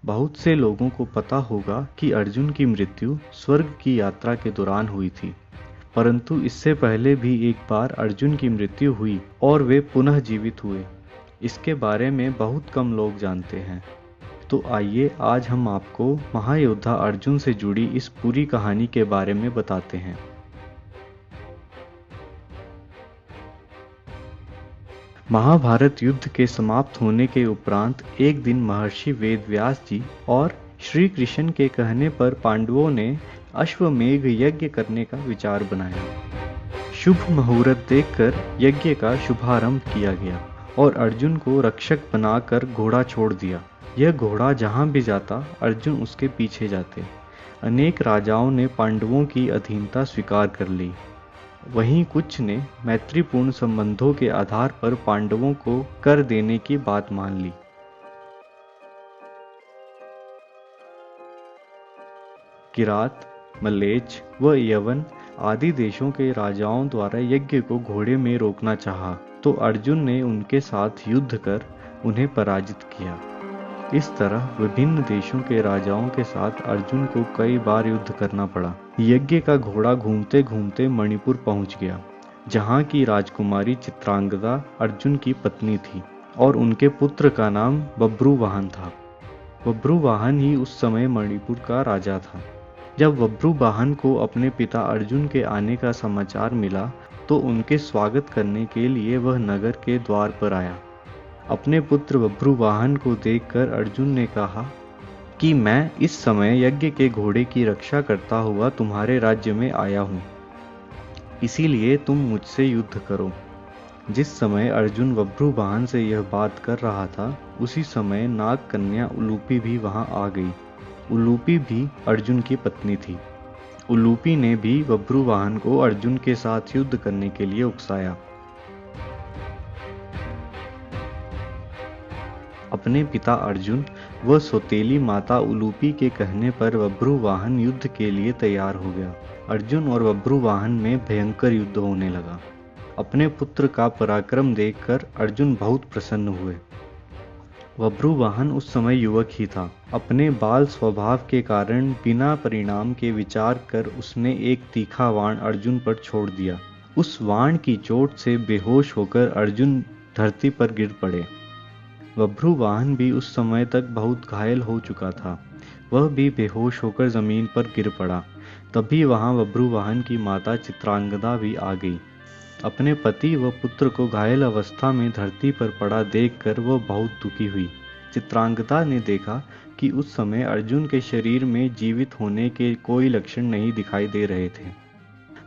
बहुत से लोगों को पता होगा कि अर्जुन की मृत्यु स्वर्ग की यात्रा के दौरान हुई थी, परंतु इससे पहले भी एक बार अर्जुन की मृत्यु हुई और वे पुनः जीवित हुए। इसके बारे में बहुत कम लोग जानते हैं। तो आइए आज हम आपको महायोद्धा अर्जुन से जुड़ी इस पूरी कहानी के बारे में बताते हैं। महाभारत युद्ध के समाप्त होने के उपरांत एक दिन महर्षि वेदव्यास जी और श्री कृष्ण के कहने पर पांडवों ने अश्वमेघ यज्ञ करने का विचार बनाया। शुभ मुहूर्त देखकर यज्ञ का शुभारंभ किया गया और अर्जुन को रक्षक बनाकर घोड़ा छोड़ दिया। यह घोड़ा जहां भी जाता अर्जुन उसके पीछे जाते। अनेक राजाओं ने पांडवों की अधीनता स्वीकार कर ली, वहीं कुछ ने मैत्रीपूर्ण संबंधों के आधार पर पांडवों को कर देने की बात मान ली। किरात, मलेच्छ व यवन आदि देशों के राजाओं द्वारा यज्ञ को घोड़े में रोकना चाहा, तो अर्जुन ने उनके साथ युद्ध कर उन्हें पराजित किया। इस तरह विभिन्न देशों के राजाओं के साथ अर्जुन को कई बार युद्ध करना पड़ा। यज्ञ का घोड़ा घूमते घूमते मणिपुर पहुंच गया, जहां की राजकुमारी चित्रांगदा अर्जुन की पत्नी थी और उनके पुत्र का नाम बभ्रुवाहन था। बभ्रुवाहन ही उस समय मणिपुर का राजा था। जब बभ्रुवाहन को अपने पिता अर्जुन के आने का समाचार मिला, तो उनके स्वागत करने के लिए वह नगर के द्वार पर आया। अपने पुत्र बभ्रुवाहन को देखकर अर्जुन ने कहा कि मैं इस समय यज्ञ के घोड़े की रक्षा करता हुआ तुम्हारे राज्य में आया हूँ, इसीलिए तुम मुझसे युद्ध करो। जिस समय अर्जुन बभ्रुवाहन से यह बात कर रहा था, उसी समय नाग कन्या उलूपी भी वहां आ गई। उलूपी भी अर्जुन की पत्नी थी। उलूपी ने भी बभ्रुवाहन को अर्जुन के साथ युद्ध करने के लिए उकसाया। अपने पिता अर्जुन व सौतेली माता उलूपी के कहने पर बभ्रुवाहन युद्ध के लिए तैयार हो गया। अर्जुन और बभ्रुवाहन में भयंकर युद्ध होने लगा। अपने पुत्र का पराक्रम देखकर अर्जुन बहुत प्रसन्न हुए। बभ्रुवाहन उस समय युवक ही था। अपने बाल स्वभाव के कारण बिना परिणाम के विचार कर उसने एक तीखा बाण अर्जुन पर छोड़ दिया। उस बाण की चोट से बेहोश होकर अर्जुन धरती पर गिर पड़े। बभ्रुवाहन भी उस समय तक बहुत घायल हो चुका था। वह भी बेहोश होकर जमीन पर गिर पड़ा। तभी वहां बभ्रुवाहन की माता चित्रांगदा भी आ गई। अपने पति व पुत्र को घायल अवस्था में धरती पर पड़ा देखकर वह बहुत दुखी हुई। चित्रांगदा ने देखा कि उस समय अर्जुन के शरीर में जीवित होने के कोई लक्षण नहीं दिखाई दे रहे थे।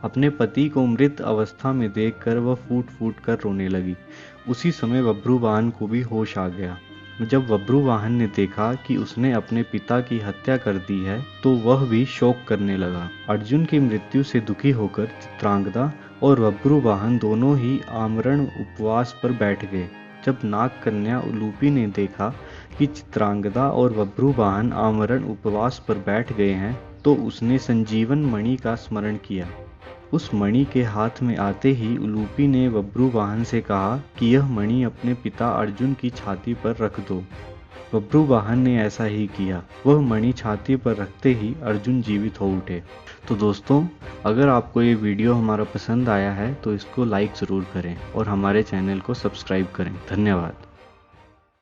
अपने पति को मृत अवस्था में देखकर वह फूट फूट कर रोने लगी। उसी समय बभ्रुवाहन को भी होश आ गया। जब बभ्रुवाहन ने देखा कि उसने अपने पिता की हत्या कर दी है, तो वह भी शोक करने लगा। अर्जुन की मृत्यु से दुखी होकर चित्रांगदा और बभ्रुवाहन दोनों ही आमरण उपवास पर बैठ गए। जब नाग कन्या उलूपी ने देखा कि चित्रांगदा और बभ्रुवाहन आमरण उपवास पर बैठ गए हैं, तो उसने संजीवन मणि का स्मरण किया। उस मणि के हाथ में आते ही उलूपी ने बभ्रुवाहन से कहा कि यह मणि अपने पिता अर्जुन की छाती पर रख दो। बभ्रुवाहन ने ऐसा ही किया। वह मणि छाती पर रखते ही अर्जुन जीवित हो उठे। तो दोस्तों, अगर आपको ये वीडियो हमारा पसंद आया है तो इसको लाइक ज़रूर करें और हमारे चैनल को सब्सक्राइब करें। धन्यवाद।